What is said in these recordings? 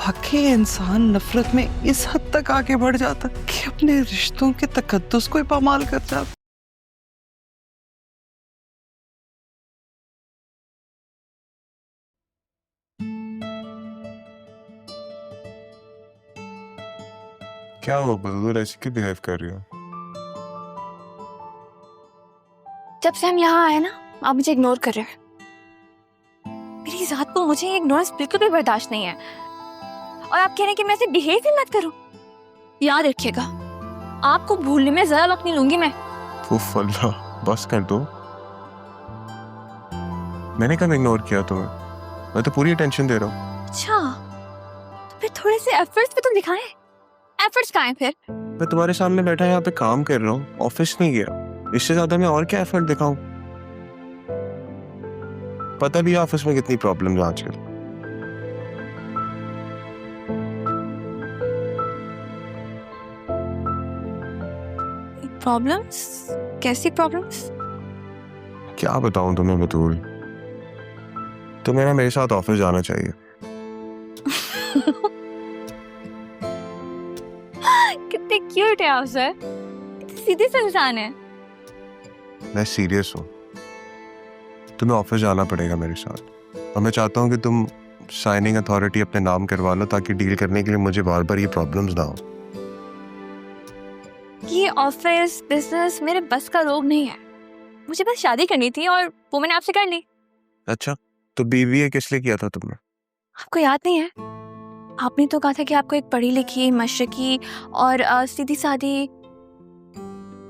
वाकई इंसान नफरत में इस हद तक आगे बढ़ जाता कि अपने रिश्तों के तकद्दुस को ही पामाल कर जाता। क्या हुआ बदूल, ऐसे क्यों बिहेव कर रही हो? जब से हम यहाँ आए ना, आप मुझे इग्नोर कर रहे हैं। मेरी जात को मुझे इग्नोरेंस बिल्कुल भी बर्दाश्त नहीं है। और आप कह रहे हैं कि मैं ऐसे बिहेव भी मत करूं। याद रखिएगा, आपको भूलने में जरा वक्त नहीं लूंगी मैं। उफ अल्लाह, बस कर दो। मैंने कब इग्नोर किया तुम्हें? मैं तो पूरी अटेंशन दे रहा हूँ। अच्छा, तो फिर थोड़े से एफर्ट्स भी तो दिखाएं। एफर्ट्स कहाँ हैं फिर? मैं तुम्हारे सामने बैठा यहाँ पे काम कर रहा हूँ, ऑफिस नहीं गया। इससे ज्यादा मैं और क्या एफर्ट दिखाऊं? पता भी है ऑफिस में कितनी प्रॉब्लम्स हैं आजकल। प्रॉब्लम्स? कैसी प्रॉब्लम्स? क्या बताऊं तुम्हें बतूल, तुम्हें ना मेरे साथ ऑफिस जाना चाहिए। कितने क्यूट है आप सर, कितने सीधे से इंसान है। मैं सीरियस हूँ, तुम्हें ऑफिस जाना पड़ेगा मेरे साथ। और मैं चाहता हूँ कि तुम साइनिंग अथॉरिटी अपने नाम करवा लो, ताकि डील करने के लिए मुझे बार बार ये प्रॉब्लम्स ना हो। ये ऑफिस बिजनेस मेरे बस का रोग नहीं है। मुझे बस शादी करनी थी और वो मैंने आपसे कर ली। अच्छा, तो बीबीए किस लिए किया था तुमने? आपको याद नहीं है? आपने तो कहा था कि आपको एक पढ़ी लिखी, मशरकी और सीधी सादी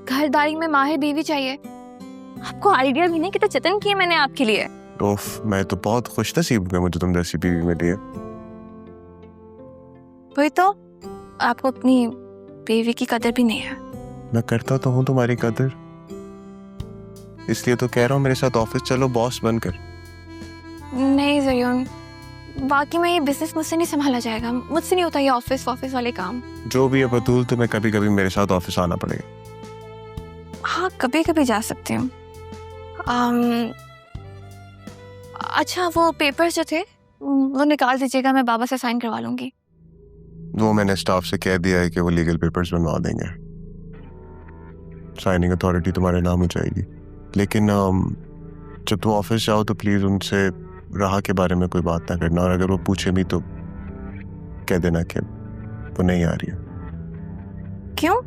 घरदारी में माहिर बीवी चाहिए। आपको आइडिया भी नहीं कितना जतन किए मैंने आपके लिए। ओफ, मैं तो बहुत खुश नसीब हूँ मुझे तुम जैसी बीवी मिली है। वही तो, आपको अपनी बीवी की कदर भी नहीं है। मैं करता तो हूँ तुम्हारी कदर, इसलिए तो कह रहा हूँ मेरे साथ ऑफिस चलो बॉस बनकर। नहीं ज़रियुन, बाकी में ये बिजनेस मुझसे नहीं संभाला जाएगा। मुझसे नहीं होता ये ऑफिस वाले काम। जो भी है बतूल, तुम्हें कभी कभी मेरे साथ ऑफिस आना पड़ेगा। हाँ, कभी कभी जा सकती हूँ। अच्छा, वो पेपर्स जो थे वो निकाल दीजिएगा, मैं बाबा से साइन करवा लूंगी। वो मैंने स्टाफ से कह दिया है कि वो लीगल पेपर्स बनवा देंगे, साइनिंग अथॉरिटी तुम्हारे नाम हो जाएगी। लेकिन जब तुम ऑफिस जाओ तो प्लीज उनसे राह के बारे में कोई बात ना करना, और अगर वो पूछे भी तो कह देना कि वो नहीं आ रही है। क्यों?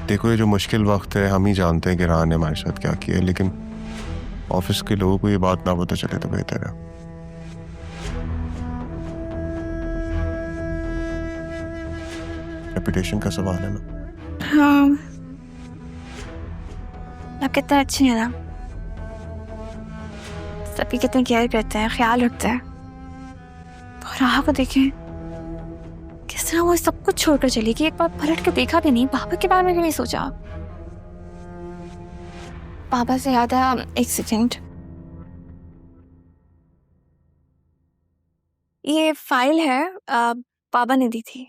देखो, ये जो मुश्किल वक्त है, हम ही जानते हैं कि राह ने हमारे साथ क्या किया है, लेकिन ऑफिस के लोगों को ये बात ना पता चले तो बेहतर है। रेपुटेशन का सवाल है ना। हाँ, आप कितने अच्छे हैं ना, सबकी कितनी केयर करते हैं, ख्याल रखते हैं। और राह को देखें किस तरह वो सब कुछ छोड़कर चली गई, एक बार पलट के देखा भी नहीं। पापा के बारे में भी नहीं सोचा। पापा से याद है, एक सेकंड, ये फाइल है, पापा ने दी थी।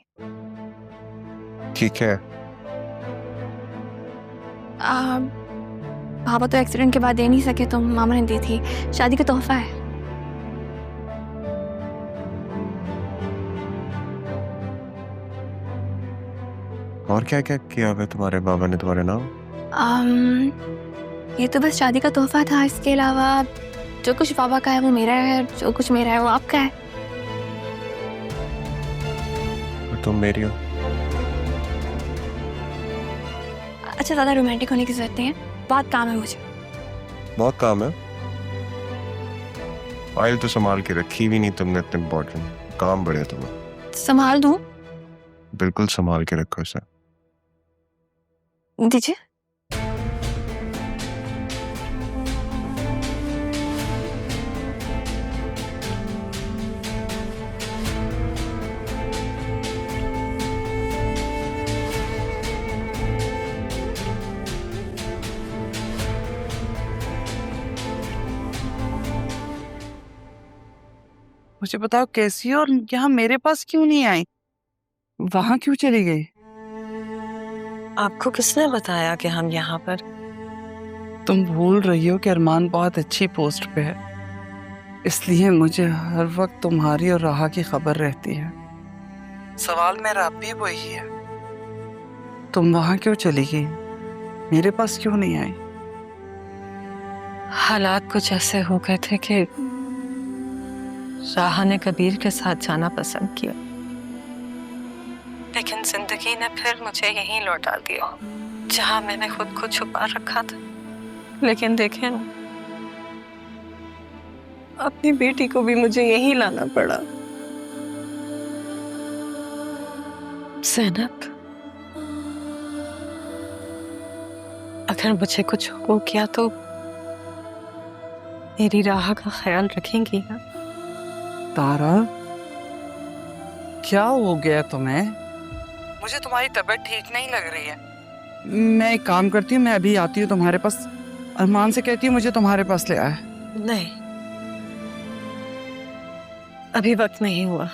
ठीक है, पापा तो एक्सीडेंट के बाद दे नहीं सके, तो मामा ने दी थी, शादी का तोहफा है। और क्या क्या किया हुआ तुम्हारे बाबा ने तुम्हारे नाम? ये तो बस शादी का तोहफा था। इसके अलावा जो कुछ पापा का है वो मेरा है, जो कुछ मेरा है वो आपका है। और तुम मेरी हो। अच्छा, ज़्यादा रोमांटिक होने की जरूरत नहीं है, बहुत काम है मुझे। बहुत काम है। फाइल तो संभाल के रखी भी नहीं तुमने, इतने इम्पोर्टेंट काम बड़े तुम्हें। संभाल दूँ? बिल्कुल संभाल के रखो इसे। दीजिए। मुझे बताओ कैसी हो, और यहाँ मेरे पास क्यों नहीं आई? वहां क्यों चली गई? आपको किसने बताया कि हम यहाँ पर? तुम भूल रही हो कि अरमान बहुत अच्छी पोस्ट पे है। इसलिए मुझे हर वक्त तुम्हारी और राहा की खबर रहती है। सवाल मेरा अब भी वही है, तुम वहां क्यों चली गई, मेरे पास क्यों नहीं आई? हालात कुछ ऐसे हो गए थे कि राहा ने कबीर के साथ जाना पसंद किया, लेकिन जिंदगी ने फिर मुझे यहीं लौटा दिया जहां मैंने खुद को छुपा रखा था। लेकिन देखें ना, अपनी बेटी को भी मुझे यहीं लाना पड़ा। ज़ैनब, अगर मुझे कुछ हो गया तो मेरी राह का ख्याल रखेंगी ना? तारा, क्या हो गया तुम्हें? मुझे तुम्हारी तबीयत ठीक नहीं लग रही है। मैं एक काम करती हूँ, मैं अभी आती हूँ तुम्हारे पास। अरमान से कहती हूँ मुझे तुम्हारे पास ले आए। नहीं, अभी वक्त नहीं हुआ।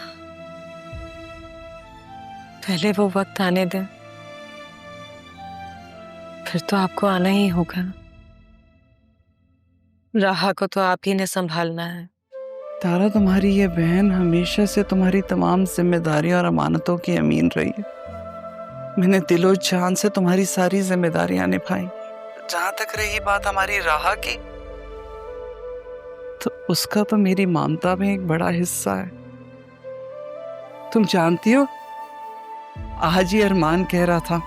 पहले वो वक्त आने दें, फिर तो आपको आना ही होगा। राहा को तो आप ही ने संभालना है। तारा, तुम्हारी ये बहन हमेशा से तुम्हारी तमाम जिम्मेदारियों और अमानतों की अमीन रही है। मैंने दिलो जान से तुम्हारी सारी जिम्मेदारियां निभाई। जहां तक रही बात हमारी राहा की, तो उसका तो मेरी ममता में एक बड़ा हिस्सा है। तुम जानती हो, आज ही अरमान कह रहा था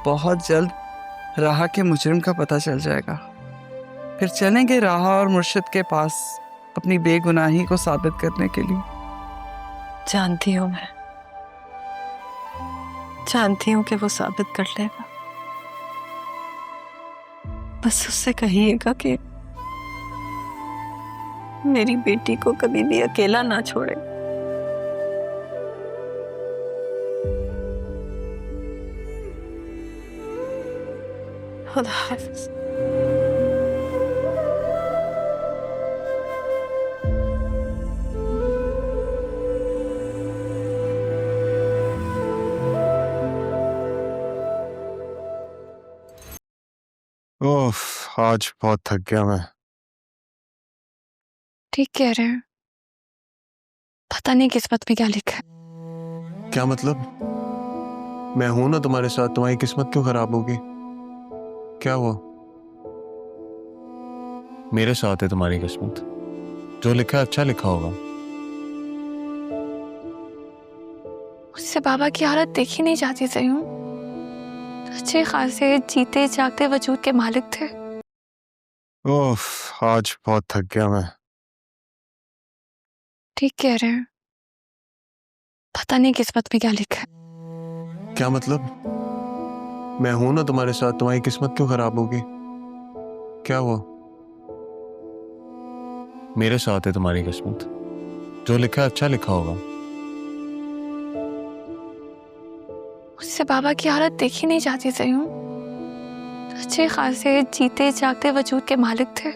बहुत जल्द राहा के मुजरिम का पता चल जाएगा, फिर चलेंगे राहा और मुर्शिद के पास अपनी बेगुनाही को साबित करने के लिए। जानती हूँ, मैं जानती हूँ कि वो साबित कर लेगा। बस उससे कहिएगा कि मेरी बेटी को कभी भी अकेला ना छोड़े। खुदा हाफिज़। ओह, आज बहुत थक गया मैं। ठीक कह रहे हैं, पता नहीं किस्मत में क्या लिखा है। क्या मतलब? मैं हूं ना तुम्हारे साथ, तुम्हारी किस्मत क्यों खराब होगी? क्या हुआ? मेरे साथ है तुम्हारी किस्मत, जो लिखा है अच्छा लिखा होगा। मुझसे बाबा की हालत देखी नहीं जाती सही हूँ। अच्छे खासे जीते जागते वजूद के मालिक थे। ओह, आज बहुत थक गया मैं। ठीक कह रहे हैं, पता नहीं किस्मत में क्या लिखा है। क्या मतलब? मैं हूं ना तुम्हारे साथ, तुम्हारी किस्मत क्यों खराब होगी? क्या हुआ? मेरे साथ है तुम्हारी किस्मत, जो लिखा है अच्छा लिखा होगा। मुझसे बाबा की हालत देखी नहीं जाती सही हूँ। अच्छे खासे जीते जागते वजूद के मालिक थे।